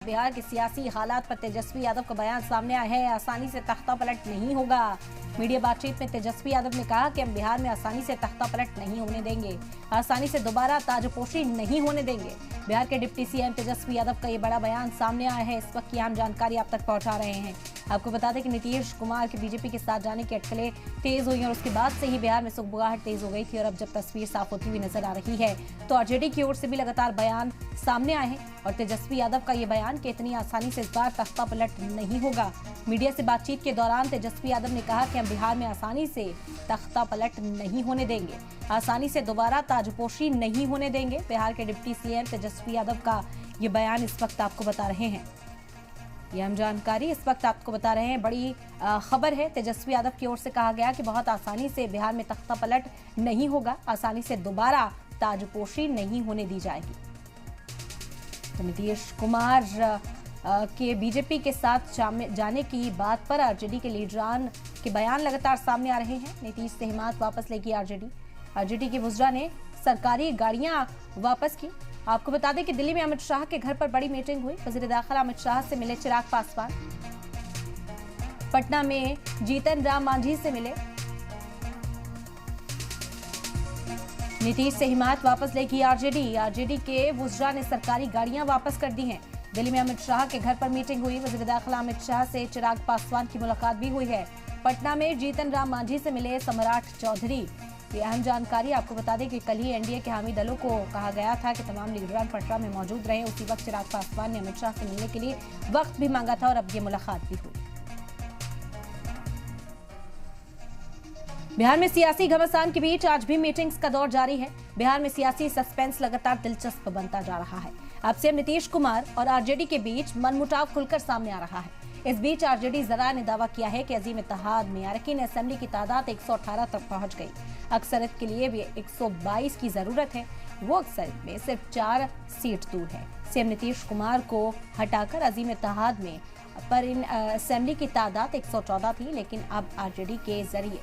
बिहार के सियासी हालात पर तेजस्वी यादव का बयान सामने आया है। आसानी से तख्ता पलट नहीं होगा। मीडिया बातचीत में तेजस्वी यादव ने कहा कि हम बिहार में आसानी से तख्ता पलट नहीं होने देंगे, आसानी से दोबारा ताजपोशी नहीं होने देंगे। बिहार के डिप्टी सीएम तेजस्वी यादव का ये बड़ा बयान सामने आया है। इस वक्त की अहम जानकारी आप तक पहुंचा रहे हैं। आपको बता दें कि नीतीश कुमार के बीजेपी के साथ जाने की अटकलें तेज हुई और उसके बाद से ही बिहार में सुगबुगाहट तेज हो गई थी। और अब जब तस्वीर साफ होती हुई नजर आ रही है तो आरजेडी की ओर से भी लगातार बयान सामने आए हैं। और तेजस्वी यादव का ये बयान कि इतनी आसानी से इस बार तख्ता पलट नहीं होगा। मीडिया से बातचीत के दौरान तेजस्वी यादव ने कहा कि हम बिहार में आसानी से तख्ता पलट नहीं होने देंगे, आसानी से दोबारा ताजपोशी नहीं होने देंगे। बिहार के डिप्टी सीएम तेजस्वी यादव का ये बयान इस वक्त आपको बता रहे हैं। ये हम जानकारी इस वक्त आपको बता रहे हैं। बड़ी खबर है। तेजस्वी यादव की ओर से कहा गया कि बहुत आसानी से बिहार में तख्ता पलट नहीं होगा, आसानी से दोबारा ताजपोशी नहीं होने दी जाएगी। तो नीतीश कुमार के बीजेपी के साथ जाने की बात पर आरजेडी के लीडरान के बयान लगातार सामने आ रहे हैं। नीतीश से हिमात वापस लेगी आरजेडी की वुजरा ने सरकारी गाड़ियां वापस की। आपको बता दें कि दिल्ली में अमित शाह के घर पर बड़ी मीटिंग हुई। वजीर दाखिला अमित शाह से मिले चिराग पासवान। पटना में जीतन राम मांझी से मिले। नीतीश से हिमायत वापस लेगी आरजेडी के वुजरा ने सरकारी गाड़ियां वापस कर दी हैं। दिल्ली में अमित शाह के घर पर मीटिंग हुई। वजीर दाखिला अमित शाह से चिराग पासवान की मुलाकात भी हुई है। पटना में जीतन राम मांझी से मिले सम्राट चौधरी। ये अहम जानकारी आपको बता दें कि कल ही एनडीए के हामी दलों को कहा गया था कि तमाम लीडरान पटना में मौजूद रहे। उसी वक्त चिराग पासवान ने अमित शाह से मिलने के लिए वक्त भी मांगा था और अब ये मुलाकात भी हुई। बिहार में सियासी घमासान के बीच आज भी मीटिंग्स का दौर जारी है। बिहार में सियासी सस्पेंस लगातार दिलचस्प बनता जा रहा है। अब सीएम नीतीश कुमार और आरजेडी के बीच मनमुटाव खुलकर सामने आ रहा है। इस बीच आरजेडी जरा ने दावा किया है कि अजीम इत्तेहाद में अरकान असेंबली की तादाद 118 तक पहुंच गई। अक्सरियत के लिए भी 122 की जरूरत है। वो अक्सरियत में सिर्फ 4 सीट दूर है। सीएम नीतीश कुमार को हटाकर अजीम इत्तेहाद में पर इन असेंबली की तादाद 114 थी, लेकिन अब आरजेडी के जरिए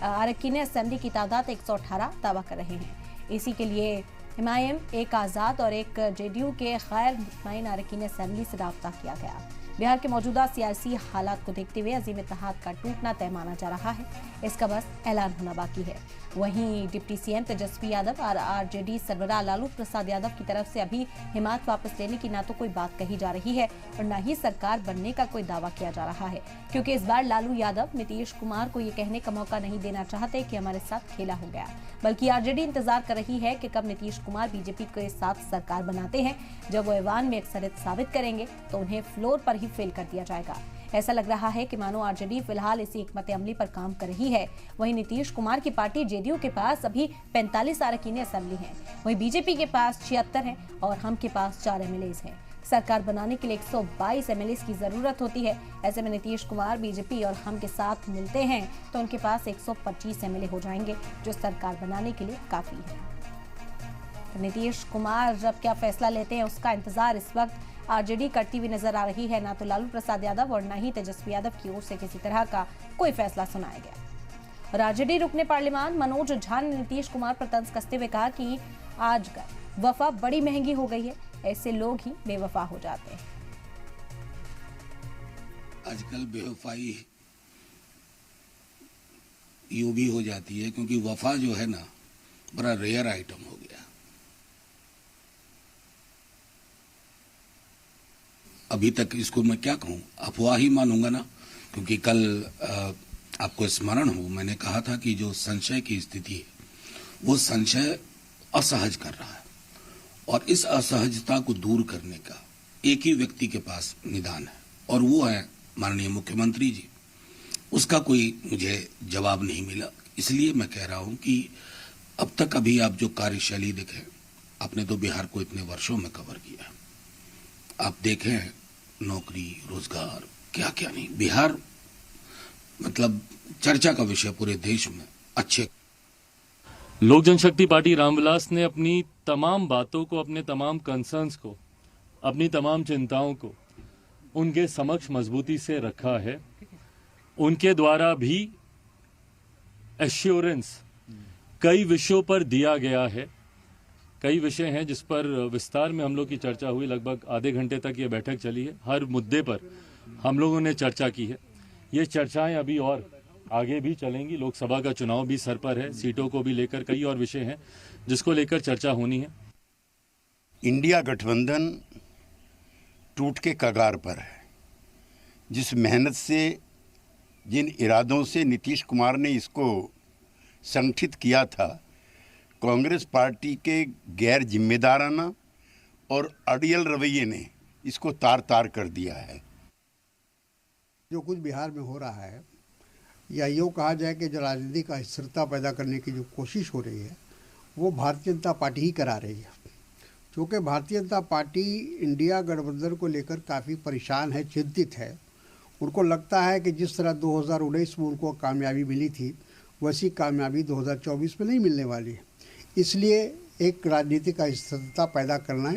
अरकान असेंबली की तादाद 118 दावा कर रहे हैं। इसी के लिए एमआईएम, एक आजाद और एक जेडीयू के गैर मुतमईन अरकान असेंबली से राब्ता किया गया। बिहार के मौजूदा सियासी हालात को देखते हुए अजीम इत्तेहाद का टूटना तय माना जा रहा है। इसका बस ऐलान होना बाकी है। वहीं डिप्टी सीएम तेजस्वी यादव और आरजेडी सरबराह लालू प्रसाद यादव की तरफ से अभी हिमायत वापस लेने की ना तो कोई बात कही जा रही है और न ही सरकार बनने का कोई दावा किया जा रहा है, क्योंकि इस बार लालू यादव नीतीश कुमार को ये कहने का मौका नहीं देना चाहते कि हमारे साथ खेला हो गया, बल्कि आरजेडी इंतजार कर रही है कि कब नीतीश कुमार बीजेपी के साथ सरकार बनाते हैं। जब वो ऐवान में अक्सरियत साबित करेंगे तो उन्हें फ्लोर पर ही फेल कर दिया जाएगा। ऐसा लग रहा है कि मानो आरजेडी फिलहाल इसी हिकमत अमली पर काम कर रही है। वहीं नीतीश कुमार की पार्टी जेडीयू के पास अभी 45 अरकान असेंबली हैं, वहीं बीजेपी के पास 76 हैं और हम के पास 4 एमएलएज हैं। सरकार बनाने के लिए 122 एमएलएज की जरूरत होती है। ऐसे में नीतीश कुमार बीजेपी और हम के साथ मिलते हैं तो उनके पास 125 एमएलए हो जाएंगे, जो सरकार बनाने के लिए काफी है। तो नीतीश कुमार जब क्या फैसला लेते हैं उसका इंतजार इस वक्त आरजेडी करती हुई नजर आ रही है। ना तो लालू प्रसाद यादव और न ही तेजस्वी यादव की ओर से किसी तरह का कोई फैसला सुनाया गया। और आरजेडी रुकने पार्लियामान मनोज झा ने नीतीश कुमार पर तंज कसते हुए कहा कि आजकल वफा बड़ी महंगी हो गई है, ऐसे लोग ही बेवफा हो जाते हैं। आजकल बेवफाई यूं भी हो जाती है क्योंकि वफा जो है ना बड़ा रेयर आइटम हो गया। अभी तक इसको मैं क्या कहूं, अफवाह ही मानूंगा ना, क्योंकि कल आपको स्मरण हो मैंने कहा था कि जो संशय की स्थिति है वो संशय असहज कर रहा है और इस असहजता को दूर करने का एक ही व्यक्ति के पास निदान है और वो है माननीय मुख्यमंत्री जी। उसका कोई मुझे जवाब नहीं मिला, इसलिए मैं कह रहा हूं कि अब तक अभी आप जो कार्यशैली देखें, आपने तो बिहार को इतने वर्षों में कवर किया, आप देखें नौकरी रोजगार क्या क्या नहीं, बिहार मतलब चर्चा का विषय पूरे देश में। अच्छे लोक जनशक्ति पार्टी रामविलास ने अपनी तमाम बातों को, अपने तमाम कंसर्न्स को, अपनी तमाम चिंताओं को उनके समक्ष मजबूती से रखा है। उनके द्वारा भी एश्योरेंस कई विषयों पर दिया गया है कई विषय हैं जिस पर विस्तार में हम लोग की चर्चा हुई। लगभग आधे घंटे तक ये बैठक चली है। हर मुद्दे पर हम लोगों ने चर्चा की है। ये चर्चाएं अभी और आगे भी चलेंगी। लोकसभा का चुनाव भी सर पर है, सीटों को भी लेकर कई और विषय हैं जिसको लेकर चर्चा होनी है। इंडिया गठबंधन टूट के कगार पर है। जिस मेहनत से, जिन इरादों से नीतीश कुमार ने इसको संगठित किया था, कांग्रेस पार्टी के गैर जिम्मेदाराना और अड़ियल रवैये ने इसको तार तार कर दिया है। जो कुछ बिहार में हो रहा है, या यूँ कहा जाए कि जो राजनीति का स्थिरता पैदा करने की जो कोशिश हो रही है, वो भारतीय जनता पार्टी ही करा रही है। क्योंकि भारतीय जनता पार्टी इंडिया गठबंधन को लेकर काफ़ी परेशान है, चिंतित है। उनको लगता है कि जिस तरह 2019 में उनको कामयाबी मिली थी, वैसी कामयाबी 2024 में नहीं मिलने वाली है। इसलिए एक राजनीति का स्थिरता पैदा करने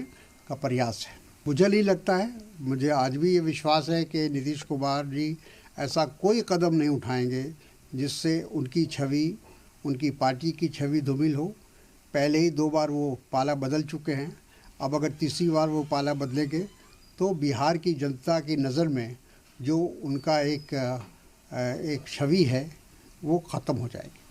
का प्रयास है। मुझे नहीं लगता है, मुझे आज भी ये विश्वास है कि नीतीश कुमार जी ऐसा कोई कदम नहीं उठाएंगे जिससे उनकी छवि, उनकी पार्टी की छवि धूमिल हो। पहले ही 2 बार वो पाला बदल चुके हैं। अब अगर तीसरी बार वो पाला बदलेंगे तो बिहार की जनता की नज़र में जो उनका एक छवि है वो ख़त्म हो जाएगी।